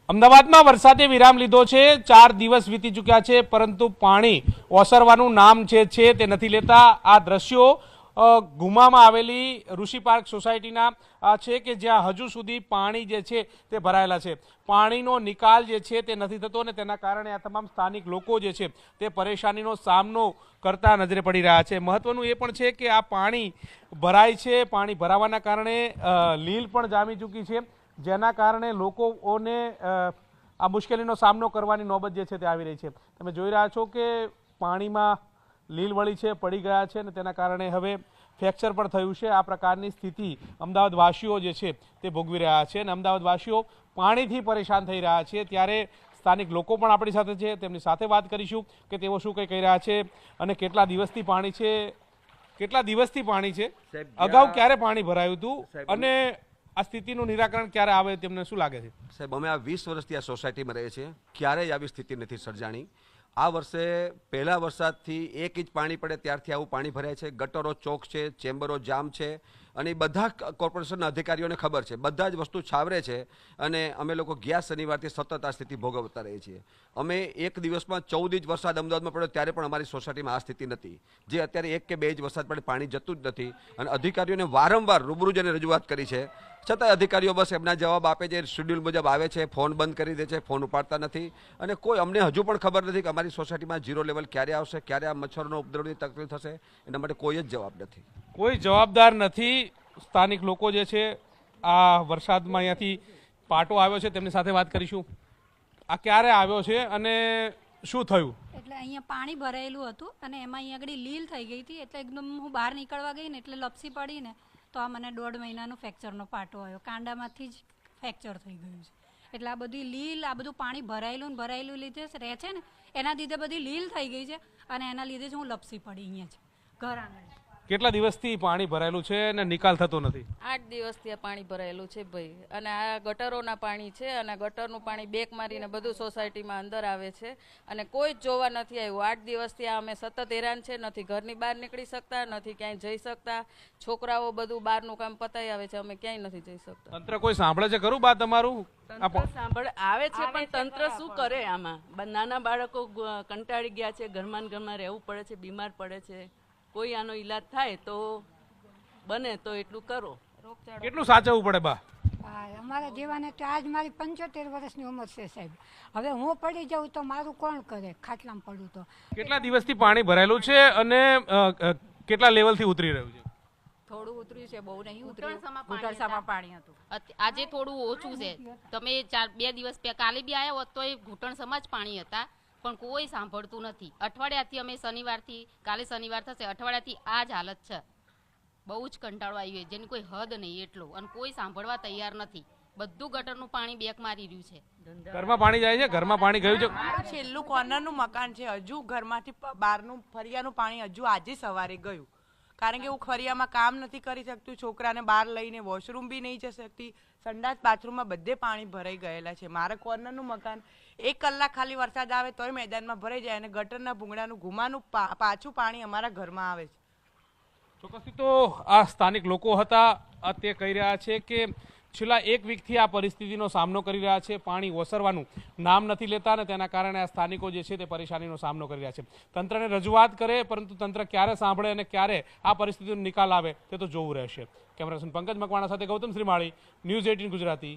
અમદાવાદમાં વરસાદે વિરામ લીધો છે। 4 દિવસ વીતી ચૂક્યા છે, પરંતુ પાણી ઓસરવાનું નામ છે તે નથી લેતા। આ દ્રશ્યો ગુમામાં આવેલી ઋષિ પાર્ક સોસાયટીના છે કે જ્યાં હજુ સુધી પાણી જે છે તે ભરાયેલા છે। પાણીનો નિકાલ જે છે તે નથી થતો અને તેના કારણે આ તમામ સ્થાનિક લોકો જે છે તે પરેશાનીનો સામનો કરતા નજરે પડી રહ્યા છે। મહત્વનું એ પણ છે કે આ પાણી ભરાય છે, પાણી ભરાવાના કારણે લીલ પણ જામી ચૂકી છે, જેના કારણે લોકોને આ મુશ્કેલીનો સામનો કરવાની નોબત જે છે તે આવી રહી છે। તમે જોઈ રહ્યા છો કે પાણીમાં લીલ વળી છે, પડી ગયા છે અને તેના કારણે હવે ફ્રેક્ચર પણ થયું છે। આ પ્રકારની સ્થિતિ અમદાવાદવાસીઓ જે છે તે ભોગવી રહ્યા છે અને અમદાવાદવાસીઓ પાણીથી પરેશાન થઈ રહ્યા છે। ત્યારે સ્થાનિક લોકો પણ આપણી સાથે છે, તેમની સાથે વાત કરીશું કે તેઓ શું કંઈ કહી રહ્યા છે અને કેટલા દિવસથી પાણી છે, અગાઉ ક્યારે પાણી ભરાયું હતું અને આ સ્થિતિનું નિરાકરણ ક્યારે આવે તેમને શું લાગે છે? સાહેબ, અમે આ 20 વર્ષથી આ સોસાયટીમાં રહીએ છીએ, ક્યારેય આવી સ્થિતિ નથી સર્જાણી। આ વર્ષે પહેલા વરસાદથી 1 ઇંચ પાણી પડે ત્યારથી આવું પાણી ભરાય છે। ગટરો ચોક છે, ચેમ્બરો જામ છે અને બધા કોર્પોરેશનના અધિકારીઓને ખબર છે, બધા જ વસ્તુ છાવરે છે અને અમે લોકો ગયા શનિવારથી સતત આ સ્થિતિ ભોગવતા રહીએ છીએ। અમે એક દિવસમાં 14 ઇંચ વરસાદ અમદાવાદમાં પડ્યો ત્યારે પણ અમારી સોસાયટીમાં આ સ્થિતિ નથી, જે અત્યારે 1 કે 2 ઇંચ વરસાદ પડે પાણી જતું જ નથી અને અધિકારીઓને વારંવાર રૂબરૂ જઈને રજૂઆત કરી છે, છતાં અધિકારીઓ બસ એમના જવાબ આપે છે, શેડ્યુલ મુજબ આવે છે, ફોન બંધ કરી દે છે, ફોન ઉપાડતા નથી અને કોઈ અમને હજુ પણ ખબર નથી કે અમારી સોસાયટીમાં 0 લેવલ ક્યારે આવશે, ક્યારે આ મચ્છરનો ઉપદ્રવની તકલીફ થશે, એના માટે કોઈ જ જવાબ નથી, કોઈ જવાબદાર નથી। સ્થાનિક લોકો જે છે આ વરસાદમાં અહીંયાથી પાટો આવ્યો છે, તેમની સાથે વાત કરીશું। આ ક્યારે આવ્યો છે અને શું થયું? એટલે અહીંયા પાણી ભરાયેલું હતું અને એમાં અહીંયા આગળ લીલ થઈ ગઈ હતી, એટલે એકદમ હું બહાર નીકળવા ગઈ ને એટલે લપસી પડી ને તો આ મને 1.5 મહિનાનો ફ્રેક્ચરનો પાટો આવ્યો, કાંડામાંથી જ ફ્રેક્ચર થઈ ગયું છે। એટલે આ બધી લીલ, આ બધું પાણી ભરાયેલું લીધે રહે છે ને એના લીધે બધી લીલ થઈ ગઈ છે અને એના લીધે જ હું લપસી પડી અહીંયા જ ઘર આંગણે। કેટલા દિવસથી પાણી ભરાયેલું છે અને નિકાલ થતો નથી? 8 દિવસથી આ પાણી ભરાયેલું છે ભાઈ, અને આ ગટરોના પાણી છે અને ગટરનું પાણી બેક મારીને બધું સોસાયટીમાં અંદર આવે છે અને કોઈ જ જોવા નથી આવ્યું। 8 દિવસથી આ અમે સતત હેરાન છે, નથી ઘરની બહાર નીકળી શકતા, નથી ક્યાંય જઈ શકતા, છોકરાઓ બધું બહારનું કામ પતાવી આવે છે, અમે ક્યાંય નથી જઈ શકતા। તંત્ર કોઈ સાંભળે છે ખરું બા તમારું? સાંભળ આવે છે પણ તંત્ર શું કરે? આમાં નાના બાળકો કંટાળી ગયા છે, ઘરમાં રહેવું પડે છે, બીમાર પડે છે, કોઈ આનો ઈલાજ થાય તો બને તો એટલું કરો। કેટલું સાચવવું પડે બા? અમારા જેવાને તો આજ મારી 75 વર્ષની ઉંમર છે સાહેબ, હવે હું પડી જાઉં તો મારું કોણ કરે? ખાટલામાં પડું તો। કેટલા દિવસથી પાણી ભરાયેલું છે અને કેટલા લેવલથી ઉતરી રહ્યું છે? થોડું ઉતર્યું છે, બહુ નહીં ઉતર્યું, ઘૂંટણસામાં પાણી હતું। આજે થોડું ઓછું છે, તમે 2 દિવસ કાલે બી આવ્યા હોત તો એ ઘૂંટણસામાં જ પાણી હતા, પણ કોઈ સાંભળતું નથી। અઠવાડિયાથી અમે કાલે શનિવાર થશે, અઠવાડિયાથી આ જ હાલત છે। બહુ જ કંટાળો આવ્યો, જેની કોઈ હદ નહીં એટલો, અને કોઈ સાંભળવા તૈયાર નથી। બધું ગટરનું પાણી બેક મારી રહ્યું છે। ઘરમાં પાણી જાય છે? ઘરમાં પાણી ગયું છે? છેલ્લું કોર્નરનું મકાન છે, હજુ ઘરમાંથી બહારનું ફરિયાનું પાણી હજુ આજે સવારે ગયું, કારણ કે હું ફરિયામાં કામ નથી કરી શકતું, છોકરાને બહાર લઈને વોશરૂમ બી નહીં જઈ શકતી, સંડાસ બાથરૂમમાં બધે પાણી ભરાઈ ગયેલા છે। મારા કોર્નરનું મકાન 1 કલાક ખાલી વરસાદ આવે તોય મેદાનમાં ભરાઈ જાય અને ગટરના ભૂંગળાનું ગુમાનું પાછું પાણી અમારા ઘરમાં આવે છે। ચોક્કસથી તો આ સ્થાનિક લોકો હતા તે કહી રહ્યા છે કે છેલ્લા 1 વીકથી આ પરિસ્થિતિનો સામનો કરી રહ્યા છે। પાણી ઓસરવાનું નામ નથી લેતા અને તેના કારણે આ સ્થાનિકો જે છે તે પરેશાનીનો સામનો કરી રહ્યા છે। તંત્રને રજૂઆત કરે, પરંતુ તંત્ર ક્યારે સાંભળે અને ક્યારે આ પરિસ્થિતિનો નિકાલ આવે તે તો જોવું રહેશે। કેમેરા પર્સન પંકજ મકવાણા સાથે ગૌતમ શ્રીમાળી, ન્યૂઝ 18 ગુજરાતી।